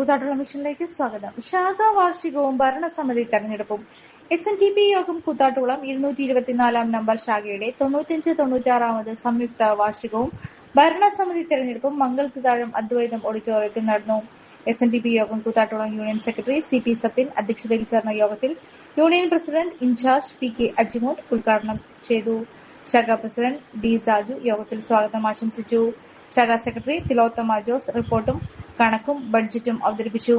കൂത്താട്ടുള്ള മിഷനിലേക്ക് സ്വാഗതം. ശാഖാ വാർഷികവും ഭരണസമിതി തെരഞ്ഞെടുപ്പും. SNDP യോഗം കൂത്താട്ടുകുളം 224 നമ്പർ ശാഖയുടെ 95-96 സംയുക്ത വാർഷികവും ഭരണസമിതി തെരഞ്ഞെടുപ്പും മംഗലത്ത് താഴം അദ്വൈതം ഓഡിറ്റോറിയത്തിൽ നടന്നു. SNDP യോഗം Koothattukulam union secretary CP Sathyan അധ്യക്ഷതയിൽ ചേർന്ന യോഗത്തിൽ യൂണിയൻ പ്രസിഡന്റ് ഇൻചാർജ് PK അജിമോഡ് ഉദ്ഘാടനം ചെയ്തു. ശാഖാ പ്രസിഡന്റ് D സാജു യോഗത്തിൽ സ്വാഗതം ആശംസിച്ചു. ശാഖാ സെക്രട്ടറി തിലോത്തമ ജോസ് റിപ്പോർട്ടും കണക്കും ബഡ്ജറ്റും അവതരിപ്പിച്ചു.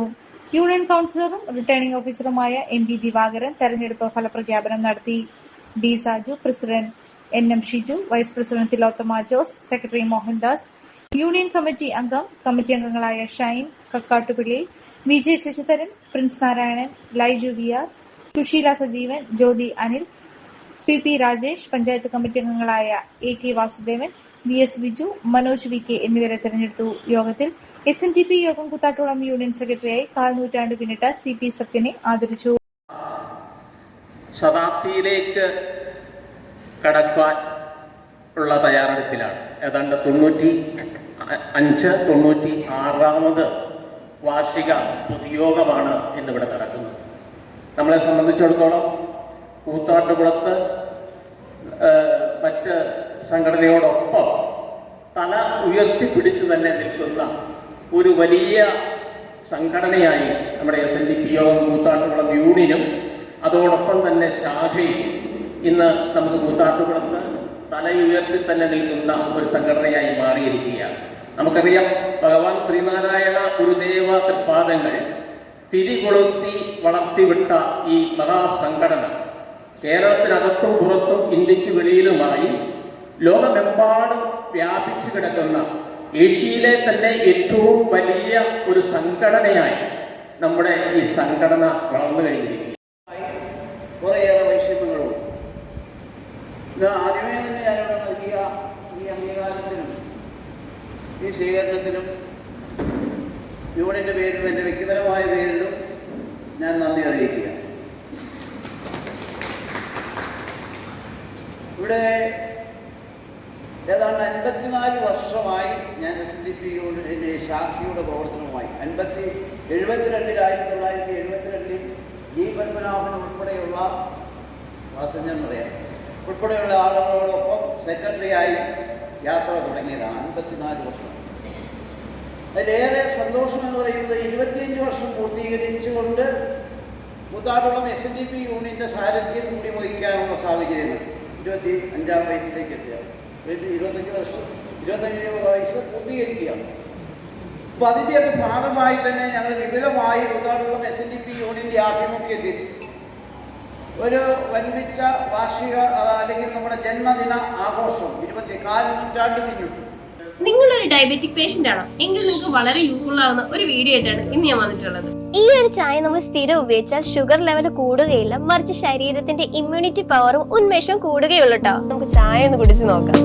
യൂണിയൻ കൌൺസിലറും റിട്ടേണിംഗ് ഓഫീസറുമായ MP ദിവാകരൻ തെരഞ്ഞെടുപ്പ് ഫലപ്രഖ്യാപനം നടത്തി. D Saju, president NM Shiju, vice president Thilothama Jose, secretary Mohandas, union committee അംഗങ്ങളായ Shine Kakkattupilly, VJ Sasidharan, Prince Narayanan, Laiju VR, Susheela Sajeevan, Jyothi Anil, PP Rajesh, panchayat committee അംഗങ്ങളായ AK Vasudevan, VS Viju, Manoj VK എന്നിവരെ തെരഞ്ഞെടുത്തു. യോഗത്തിൽ SNDP യോഗം കൂത്താട്ടുകുളം യൂണിയൻ സെക്രട്ടറിയായി കാൽനൂറ്റാണ്ട് പിന്നിട്ട CP സത്യനെ ആദരിച്ചു. ശതാബ്ദിയിലേക്ക് കടക്കാൻ ഉള്ള തയ്യാറെടുപ്പിലാണ്. ഏതാണ്ട് 95-96 വാർഷിക പൊതുയോഗമാണ് ഇന്നിവിടെ നടക്കുന്നത്. നമ്മളെ സംബന്ധിച്ചിടത്തോളം കൂത്താട്ടുകുളത്ത് മറ്റ് സംഘടനയോടൊപ്പം തല ഉയർത്തിപ്പിടിച്ചു തന്നെ നിൽക്കുന്ന ഒരു വലിയ സംഘടനയായി നമ്മുടെ SNDP യോഗം കൂത്താട്ടുകുളം യൂണിയനും അതോടൊപ്പം തന്നെ ശാഖയും ഇന്ന് നമുക്ക് കൂത്താട്ടുകുളത്ത് തലയുയർത്തി തന്നെ നിൽക്കുന്ന ഒരു സംഘടനയായി മാറിയിരിക്കുകയാണ്. നമുക്കറിയാം, ഭഗവാൻ ശ്രീനാരായണ ഗുരുദേവ തൃപാദങ്ങൾ തിരികൊളുത്തി വളർത്തിവിട്ട ഈ മഹാസംഘടന കേരളത്തിനകത്തും പുറത്തും ഇന്ത്യക്ക് വെളിയിലുമായി ലോകമെമ്പാടും വ്യാപിച്ചു കിടക്കുന്ന ഏഷ്യയിലെ തന്നെ ഏറ്റവും വലിയ ഒരു സംഘടനയായി നമ്മുടെ ഈ സംഘടന വളർന്നു കഴിഞ്ഞിരിക്കുന്നു. കുറേയേറെ വൈഷമ്യങ്ങളും ഇത് ആദ്യമേ തന്നെ ഞാനിവിടെ നൽകിയ ഈ അംഗീകാരത്തിനും ഈ സ്വീകരണത്തിനും യൂണിയൻ്റെ പേരിലും എൻ്റെ വ്യക്തിപരമായ പേരിലും ഞാൻ നന്ദി അറിയിക്കുക. ഇവിടെ ഏതാണ്ട് 54 വർഷമായി ഞാൻ SNDP യൂണിയൻ്റെ ശാഖയുടെ പ്രവർത്തനവുമായി 1972 G പത്മനാഭൻ ഉൾപ്പെടെയുള്ള ഉൾപ്പെടെയുള്ള ആളുകളോടൊപ്പം സെക്രട്ടറിയായി യാത്ര തുടങ്ങിയതാണ്. 54 വർഷം. അതിലേറെ സന്തോഷം എന്ന് പറയുന്നത് 25 വർഷം പൂർത്തീകരിച്ചുകൊണ്ട് കൂത്താട്ടുകുളം SNDP യൂണിയൻ്റെ സാരഥ്യം കൂടി വഹിക്കാനുള്ള സാഹചര്യങ്ങൾ 25-ാം വയസ്സിലേക്ക് എത്തുക. 25 വയസ്സ് പൂർത്തീകരിക്കുകയാണ്. അപ്പോൾ അതിൻ്റെയൊക്കെ ഭാഗമായി തന്നെ ഞങ്ങൾ വിപുലമായി കൂത്താട്ടുകുളം SNDP യൂണിയൻ്റെ ആഭിമുഖ്യത്തിൽ ഒരു വൻപിച്ച വാർഷിക അല്ലെങ്കിൽ നമ്മുടെ ജന്മദിന ആഘോഷം 24 നൂറ്റാണ്ട് പിന്നിട്ടു. നിങ്ങളൊരു ഡയബറ്റിക് പേഷ്യന്റ് ആണോ എങ്കിൽ നിങ്ങൾക്ക് വളരെ യൂസ്ഫുൾ ആവുന്ന ഒരു വീഡിയോ ആയിട്ടാണ് ഇന്ന് ഞാൻ വന്നിട്ടുള്ളത്. ഈ ഒരു ചായ നമ്മൾ സ്ഥിരം ഉപയോഗിച്ചാൽ ഷുഗർ ലെവൽ കൂടുകയില്ല, മറിച്ച് ശരീരത്തിന്റെ ഇമ്മ്യൂണിറ്റി പവറും ഉന്മേഷവും കൂടുകയുള്ളൂ കേട്ടോ. നമുക്ക് ചായ ഒന്ന് കുടിച്ച് നോക്കാം.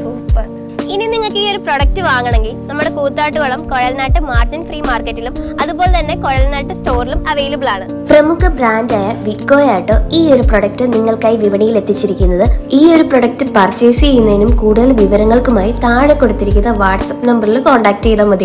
സൂപ്പർ. ഇനി നിങ്ങൾക്ക് ഈ ഒരു പ്രൊഡക്റ്റ് വാങ്ങണമെങ്കിൽ നമ്മുടെ കൂത്താട്ടുകുളം കൊഴൽനാട്ട് മാർജിൻ ഫ്രീ മാർക്കറ്റിലും അതുപോലെ തന്നെ കൊഴൽനാട്ട് സ്റ്റോറിലും അവൈലബിൾ ആണ്. പ്രമുഖ ബ്രാൻഡായ വിക്കോയാട്ടോ ഈ ഒരു പ്രൊഡക്റ്റ് നിങ്ങൾക്കായി വിപണിയിൽ എത്തിച്ചിരിക്കുന്നത്. ഈ ഒരു പ്രൊഡക്റ്റ് പർച്ചേസ് ചെയ്യുന്നതിനും കൂടുതൽ വിവരങ്ങൾക്കുമായി താഴെ കൊടുത്തിരിക്കുന്ന വാട്സ്ആപ്പ് നമ്പറിൽ കോൺടാക്ട് ചെയ്താൽ മതി.